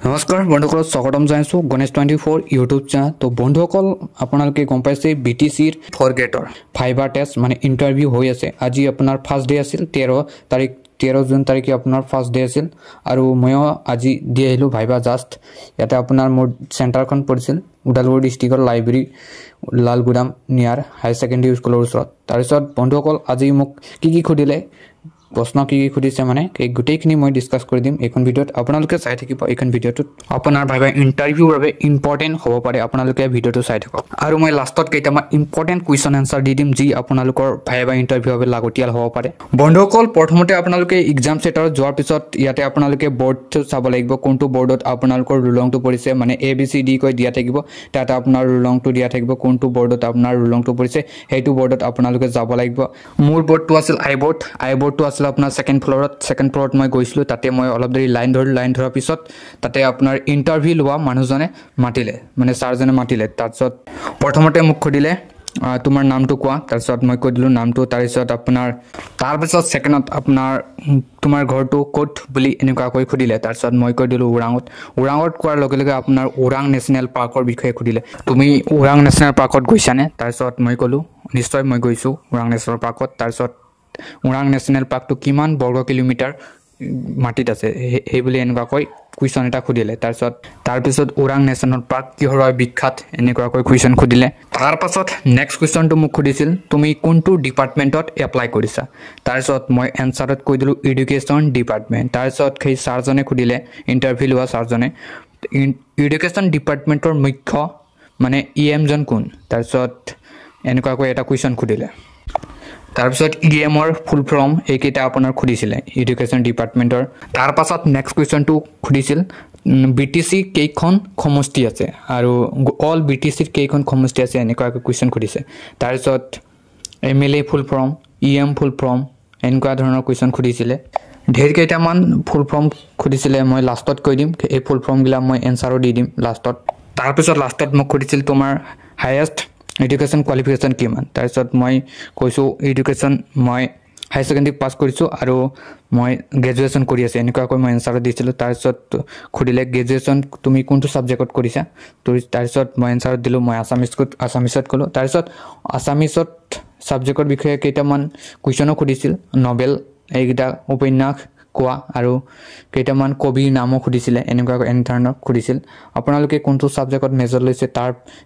নমস্কাৰ বন্ধুসকল স্বাগতম জনাইছোঁ গণেশ 24 ইউটিউব চেনেল। তো বন্ধুসকল আপোনালোকে গম পাইছে BTCৰ 4 গ্ৰেডৰ ফাইবাৰ টেষ্ট মানে ইণ্টাৰভিউ হৈ আছে। আজি আপোনাৰ ফাৰ্ষ্ট ডে আছিল 13 জুন তাৰিখে আপোনাৰ ফাৰ্ষ্ট ডে আছিল আৰু ময়ো আজি দি আহিলোঁ ভাইবা জাষ্ট। ইয়াতে আপোনাৰ মোৰ চেণ্টাৰখন পৰিছিল ওদালগুৰি ডিষ্ট্ৰিক্টৰ লাইব্ৰেৰী লালগুদাম নিয়াৰ হায়াৰ ছেকেণ্ডেৰী স্কুলৰ ওচৰত। তাৰপিছত বন্ধুসকল আজি মোক কি সুধিলে প্ৰশ্ন কি সুধিছে মানে এই গোটেইখিনি মই ডিছকাছ কৰি দিম এইখন ভিডিঅ'ত। আপোনালোকে চাই থাকিব এইখন ভিডিঅ'টোত আপোনাৰ ভাইবা ইণ্টাৰভিউৰ বাবে ইম্পৰ্টেণ্ট হ'ব পাৰে, আপোনালোকে ভিডিঅ'টো চাই থাকক। আৰু মই লাষ্টত কেইটামান ইম্পৰ্টেণ্ট কুৱেশ্যন এনচাৰ দি দিম যি আপোনালোকৰ ভাইবা ইণ্টাৰভিউৰ বাবে লাগতিয়াল হ'ব পাৰে। বন্ধুসকল প্ৰথমতে আপোনালোকে এক্সাম চেণ্টাৰত যোৱাৰ পিছত ইয়াতে আপোনালোকে বৰ্ডটো চাব লাগিব, কোনটো বৰ্ডত আপোনালোকৰ ৰুলংটো পৰিছে, মানে ABCD কৈ দিয়া থাকিব, তাতে আপোনাৰ ৰুলংটো দিয়া থাকিব, কোনটো বৰ্ডত আপোনাৰ ৰুলংটো পৰিছে সেইটো বৰ্ডত আপোনালোকে যাব লাগিব। মোৰ বৰ্ডটো আছিল আই বৰ্ডটো আছিল আপোনাৰ ছেকেণ্ড ফ্ল'ৰত মই গৈছিলোঁ। তাতে মই অলপ দেৰি লাইন ধৰাৰ পিছত তাতে আপোনাৰ ইণ্টাৰভিউ লোৱা মানুহজনে মাতিলে, মানে ছাৰজনে মাতিলে। তাৰপিছত প্ৰথমতে মোক সুধিলে তোমাৰ নামটো কোৱা, তাৰপিছত মই কৈ দিলোঁ নামটো। তাৰপিছত ছেকেণ্ডত আপোনাৰ তোমাৰ ঘৰটো ক'ত বুলি এনেকুৱাকৈ সুধিলে। তাৰপিছত মই কৈ দিলোঁ ওৰাঙত কোৱাৰ লগে লগে আপোনাৰ ওৰাং নেশ্যনেল পাৰ্কৰ বিষয়ে সুধিলে, তুমি ওৰাং নেশ্যনেল পাৰ্কত গৈছানে? তাৰপিছত মই ক'লোঁ নিশ্চয় মই গৈছোঁ ওৰাং নেশ্যনেল পাৰ্কত। তাৰপিছত ওৰাং নেশ্যনেল পাৰ্কটো কিমান বৰ্গ কিলোমিটাৰ মাটিত আছে সেই বুলি এনেকুৱাকৈ কুৱেশ্যন এটা সুধিলে। তাৰপিছত ওৰাং নেশ্যনেল পাৰ্ক কিহৰ বাবে বিখ্যাত এনেকুৱাকৈ কুৱেশ্যন সুধিলে। তাৰপাছত নেক্সট কুৱেশ্যনটো মোক সুধিছিল তুমি কোনটো ডিপাৰ্টমেণ্টত এপ্লাই কৰিছা। তাৰপিছত মই এনচাৰত কৈ দিলোঁ এডুকেশ্যন ডিপাৰ্টমেণ্ট। তাৰপিছত সেই ছাৰজনে সুধিলে, ইণ্টাৰভিউ লোৱা ছাৰজনে এডুকেশ্যন ডিপাৰ্টমেণ্টৰ মুখ্য মানে EM জন কোন। তাৰপিছত এনেকুৱাকৈ এটা কুৱেশ্যন সুধিলে। তাৰপিছত EMৰ ফুল ফৰ্ম এইকেইটা আপোনাৰ সুধিছিলে এডুকেশ্যন ডিপাৰ্টমেণ্টৰ। তাৰপাছত নেক্সট কুৱেশ্যনটো সুধিছিল BTC কেইখন সমষ্টি আছে আৰু অল BTCৰ কেইখন সমষ্টি আছে এনেকুৱাকৈ কুৱেশ্যন সুধিছে। তাৰপিছত MLA ফুল ফৰ্ম, EM ফুল ফৰ্ম এনেকুৱা ধৰণৰ কুৱেশ্যন সুধিছিলে। ঢেৰ কেইটামান ফুল ফৰ্ম সুধিছিলে, মই লাষ্টত কৈ দিম এই ফুল ফৰ্মবিলাক মই এনচাৰো দি দিম লাষ্টত। তাৰপিছত লাষ্টত মোক সুধিছিল তোমাৰ হায়েষ্ট এডুকেশ্যন কোৱালিফিকেশ্যন কিমান। তাৰপিছত মই কৈছোঁ এডুকেশ্যন মই হায়াৰ ছেকেণ্ডেৰী পাছ কৰিছোঁ আৰু মই গ্ৰেজুৱেশ্যন কৰি আছোঁ এনেকুৱাকৈ মই এনচাৰত দিছিলোঁ। তাৰপিছত সুধিলে গ্ৰেজুৱেশ্যন তুমি কোনটো ছাবজেক্টত কৰিছা। তাৰপিছত মই এনচাৰত দিলোঁ মই আছামিছত ক'লোঁ। তাৰপিছত আছামিছত ছাবজেক্টৰ বিষয়ে কেইটামান কুৱেশ্যনো সুধিছিল, নভেল এইকেইটা উপন্যাস কোৱা আৰু কেইটামান কবিৰ নামো সুধিছিলে, এনে ধৰণৰ সুধিছিল। আপোনালোকে কোনটো ছাবজেক্টত মেজৰ লৈছে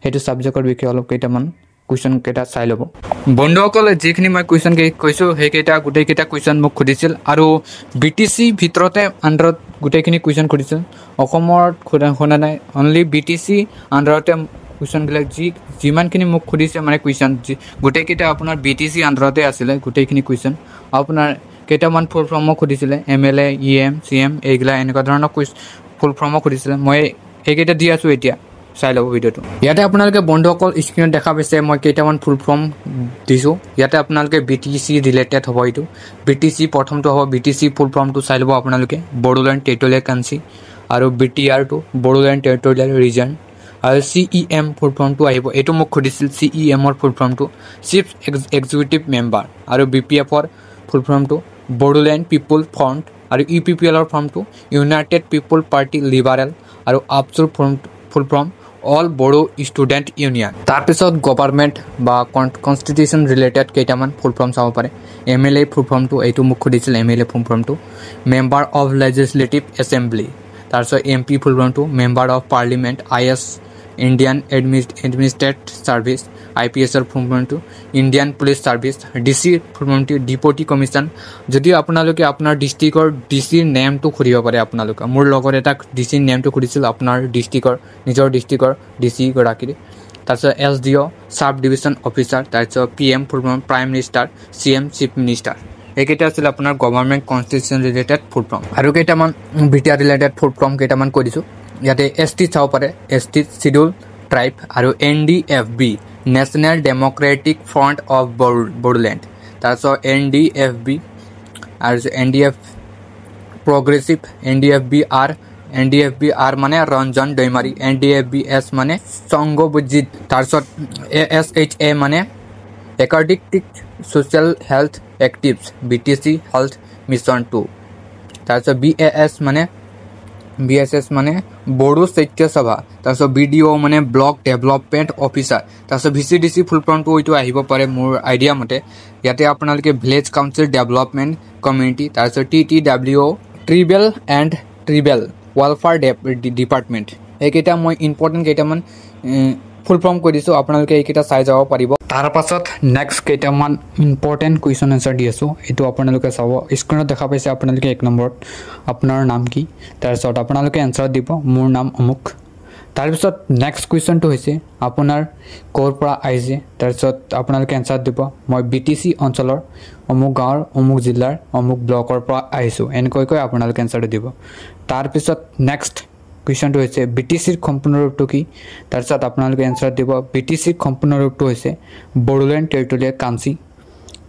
সেইটো ছাবজেক্টৰ বিষয়ে অলপ কেইটামান কুৱেশ্যন কেইটা চাই ল'ব। বন্ধুসকলে যিখিনি মই কুৱেশ্যন কৈছোঁ সেইকেইটা গোটেইকেইটা কুৱেশ্যন মোক সুধিছিল আৰু BTC ভিতৰতে আণ্ডাৰত গোটেইখিনি কুৱেশ্যন সুধিছিল। অসমত শুনা নাই, অনলি BTC আণ্ডাৰতে কুৱেশ্যনবিলাক যিমানখিনি মোক সুধিছে মানে কুৱেশ্যন গোটেইকেইটা আপোনাৰ BTC আণ্ডাৰতে আছিলে গোটেইখিনি কুৱেশ্যন। আপোনাৰ কেইটামান ফুল ফৰ্মো সুধিছিলে, MLA EM CM এইগিলা এনেকুৱা ধৰণৰ ফুল ফৰ্মো সুধিছিলে। মই সেইকেইটা দি আছোঁ, এতিয়া চাই ল'ব ভিডিঅ'টো। ইয়াতে আপোনালোকে বন্ধুসকল স্ক্ৰীণত দেখা পাইছে মই কেইটামান ফুল ফৰ্ম দিছোঁ। ইয়াতে আপোনালোকে BTC ৰিলেটেড হ'ব। এইটো BTC প্ৰথমটো হ'ব BTC ফুল ফৰ্মটো চাই ল'ব আপোনালোকে, বড়োলেণ্ড টেৰিটৰিয়েল কাউন্সিল, আৰু BTRটো বড়োলেণ্ড টেৰিটৰিয়েল ৰিজন, আৰু CEM ফুল ফৰ্মটো আহিব। এইটো মোক সুধিছিল CEMৰ ফুল ফৰ্মটো চিফ এক্সিকিউটিভ মেম্বাৰ, আৰু BPFৰ ফুল ফৰ্মটো বড়োলেণ্ড পিপুল ফ্ৰণ্ট, আৰু UPPLৰ ফৰ্মটো ইউনাইটেড পিপুল পাৰ্টি লিবাৰেল, আৰু আপচুৰ full form All Bodo Student Union. তাৰপিছত গভৰ্ণমেণ্ট বা কনষ্টিটিউশ্যন ৰিলেটেড কেইটামান ফুল ফৰ্ম চাব পাৰে। MLA ফুল ফৰ্মটো এইটো মোক সুধিছিল, MLA ফুল ফৰ্মটো মেম্বাৰ অফ লেজিছলেটিভ এছেম্বলি। তাৰপিছত MP ফুল ফৰ্মটো Member of Parliament, IS Indian Administrative Service, IPSৰ ফুল ফৰ্মটো Indian Police Service, DC full ফৰ্মটো ডিপুটি কমিশ্যন। যদি আপোনালোকে আপোনাৰ ডিষ্ট্ৰিক্টৰ DCৰ নেমটো সুধিব পাৰে আপোনালোকে। মোৰ লগত এটা DCৰ নেমটো সুধিছিল আপোনাৰ নিজৰ ডিষ্ট্ৰিক্টৰ DC গৰাকীৰ। তাৰপিছত SDO ছাব ডিভিশ্যন অফিচাৰ, তাৰপিছত PM ফুল form prime minister, CM chief minister. এইকেইটা আছিল আপোনাৰ গভৰ্ণমেণ্ট কনষ্টিটিউশ্যন ৰিলেটেড ফুল ফৰ্ম। আৰু কেইটামান BTR ৰিলেটেড ফুল ফৰ্ম কেইটামান কৈ দিছোঁ। ইয়াতে ST চাব পাৰে, ST চিডিউল ট্ৰাইব, আৰু NDFB national Democratic front of Bodoland. তাৰপিছত NDFB আৰু NDF প্ৰগ্ৰেছিভ, NDFB R মানে ৰঞ্জন দৈমাৰী, NDFBS মানে সংগবুজিত। তাৰপিছত ASHA মানে academic social health activists, BTC health mission 2। তাৰপিছত BAS মানে BSS মানে বড়ো স্বাস্থ্য সভা তাৰপিছত BDO মানে ব্লক ডেভেলপমেণ্ট অফিচাৰ তাৰপিছত VCDC ফুল ফৰ্মটো এইটো আহিব পাৰে মোৰ আইডিয়া মতে ইয়াতে আপোনালোকে ভিলেজ কাউন্সিল ডেভেলপমেণ্ট কমিউনিটি তাৰপিছত TTWO ট্ৰিবেল এণ্ড ট্ৰিবেল ৱেলফেয়াৰ ডিপাৰ্টমেণ্ট এইকেইটা মই ইম্পৰ্টেণ্ট কেইটামান ফুল ফৰ্ম কৈ দিছোঁ আপোনালোকে এইকেইটা চাই যাব পাৰিব তাৰ পাছত নেক্সট কেইটামান ইম্পৰ্টেণ্ট কুৱেশ্যন এনচাৰ দি আছোঁ এইটো আপোনালোকে চাব স্ক্ৰীনত দেখা পাইছে আপোনালোকে 1 নম্বৰত আপোনাৰ নাম কি তাৰপিছত আপোনালোকে এনচাৰ দিব মোৰ নাম অমুক তাৰপিছত নেক্সট কুৱেশ্যনটো হৈছে আপোনাৰ ক'ৰ পৰা আহিছে তাৰপিছত আপোনালোকে এনচাৰ দিব মই BTC অঞ্চলৰ অমুক গাঁৱৰ অমুক জিলাৰ অমুক ব্লকৰ পৰা আহিছোঁ এনেকৈ আপোনালোকে এনচাৰটো দিব তাৰপিছত নেক্সট কুৱেশ্যনটো হৈছে BTCৰ সম্পূৰ্ণ ৰূপটো কি তাৰপিছত আপোনালোকে এনচাৰ দিব BTCৰ সম্পূৰ্ণ ৰূপটো হৈছে বড়োলেণ্ড টেৰিটৰিয়েল কাউন্সিল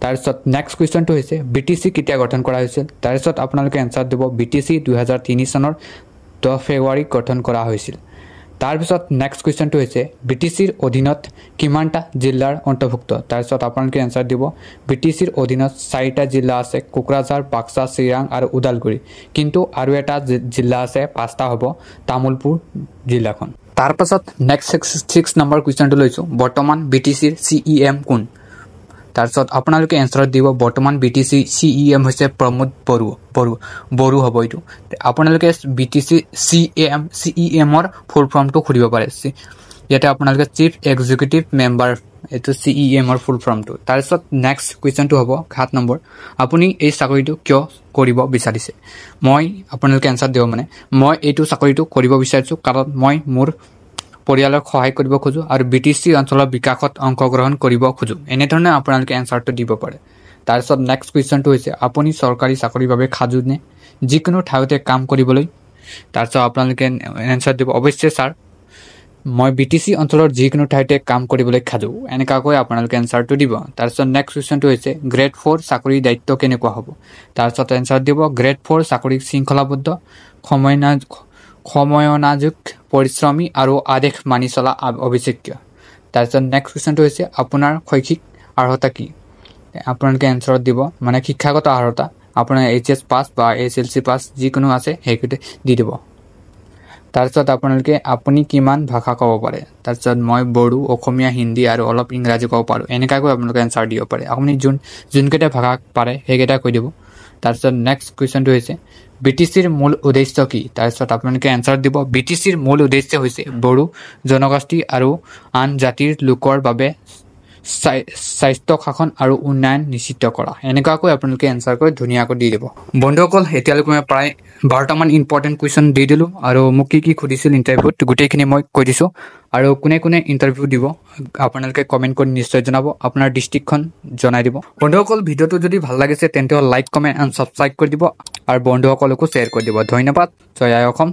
তাৰপিছত নেক্সট কুৱেশ্যনটো হৈছে BTC কেতিয়া গঠন কৰা হৈছিল তাৰপিছত আপোনালোকে এনচাৰ দিব BTC 2003 চনৰ 10 ফেব্ৰুৱাৰী গঠন কৰা হৈছিল তাৰপিছত নেক্সট কুৱেশ্যনটো হৈছে BTCৰ অধীনত কিমানটা জিলাৰ অন্তৰ্ভুক্ত তাৰপিছত আপোনালোকে এনচাৰ দিব BTCৰ অধীনত 4টা জিলা আছে কোকৰাঝাৰ বাক্সা চিৰাং আৰু ওদালগুৰি কিন্তু আৰু এটা জিলা আছে 5টা হ'ব তামুলপুৰ জিলাখন তাৰপাছত নেক্সট 6 নম্বৰ কুৱেশ্যনটো লৈছোঁ বৰ্তমান BTCৰ CEM কোন তাৰপিছত আপোনালোকে এনচাৰ দিব বৰ্তমান BTC CEM হৈছে প্ৰমোদ বড়ো হ'ব এইটো আপোনালোকে BTC CEMৰ ফুল ফৰ্মটো খুলিব পাৰে ইয়াতে আপোনালোকে চিফ এক্সিকিউটিভ মেম্বাৰ এইটো CEMৰ ফুল ফৰ্মটো তাৰপিছত নেক্সট কুৱেশ্যনটো হ'ব 7 নম্বৰ আপুনি এই চাকৰিটো কিয় কৰিব বিচাৰিছে মই আপোনালোকে এনচাৰ দিব মানে মই এইটো চাকৰিটো কৰিব বিচাৰিছোঁ কাৰণ মই মোৰ পৰিয়ালক সহায় কৰিব খোজো আৰু BTC অঞ্চলৰ বিকাশত অংশগ্ৰহণ কৰিব খোজো এনেধৰণে আপোনালোকে এনচাৰটো দিব পাৰে তাৰপিছত নেক্সট কুৱেশ্যনটো হৈছে আপুনি চৰকাৰী চাকৰিৰ বাবে সাজু নে যিকোনো ঠাইতে কাম কৰিবলৈ তাৰপিছত আপোনালোকে এনচাৰ দিব অৱশ্যে ছাৰ মই BTC অঞ্চলৰ যিকোনো ঠাইতে কাম কৰিবলৈ সাজু এনেকাকৈ আপোনালোকে এনচাৰটো দিব তাৰপিছত নেক্সট কুৱেশ্যনটো হৈছে গ্ৰেড 4 চাকৰিৰ দায়িত্ব কেনেকুৱা হ'ব তাৰপিছত এনচাৰ দিব গ্ৰেড 4 চাকৰিক শৃংখলাবদ্ধ সময়োনাযোগ পৰিশ্ৰমী আৰু আদেশ মানি চলা আৱশ্যকীয় তাৰপিছত নেক্সট কুৱেশ্যনটো হৈছে আপোনাৰ শৈক্ষিক অৰ্হতা কি আপোনালোকে এনচাৰত দিব মানে শিক্ষাগত অৰ্হতা আপোনাৰ HS পাছ বা SLC পাছ যিকোনো আছে সেইকেইটা দি দিব তাৰপিছত আপোনালোকে আপুনি কিমান ভাষা ক'ব পাৰে তাৰপিছত মই বড়ো অসমীয়া হিন্দী আৰু অলপ ইংৰাজী ক'ব পাৰোঁ এনেকাকৈ আপোনালোকে এনচাৰ দিব পাৰে আপুনি যোনকেইটা ভাষা পাৰে সেইকেইটা কৈ দিব তাৰপিছত নেক্সট কুৱেশ্যনটো হৈছে BTCৰ মূল উদ্দেশ্য কি তাৰপিছত আপোনালোকে এনচাৰ দিব BTCৰ মূল উদ্দেশ্য হৈছে বড়ো জনগোষ্ঠী আৰু আন জাতিৰ লোকৰ বাবে স্বাস্থ্য শাসন আৰু উন্নয়ন নিশ্চিত কৰা এনেকুৱাকৈ আপোনালোকে এনচাৰ কৰি ধুনীয়াকৈ দি দিব বন্ধুসকল এতিয়ালৈকে মই প্ৰায় 12টামান ইম্পৰ্টেণ্ট কুৱেশ্যন দি দিলোঁ আৰু মোক কি সুধিছিল ইণ্টাৰভিউত গোটেইখিনি মই কৈ দিছোঁ আৰু কোনে ইণ্টাৰভিউ দিব আপোনালোকে কমেণ্ট কৰি নিশ্চয় জনাব আপোনাৰ ডিষ্ট্ৰিক্টখন জনাই দিব বন্ধুসকল ভিডিঅ'টো যদি ভাল লাগিছে তেন্তে লাইক কমেণ্ট এণ্ড ছাবস্ক্ৰাইব কৰি দিব আৰু বন্ধুসকলকো শ্বেয়াৰ কৰি দিব ধন্যবাদ জয় আই অসম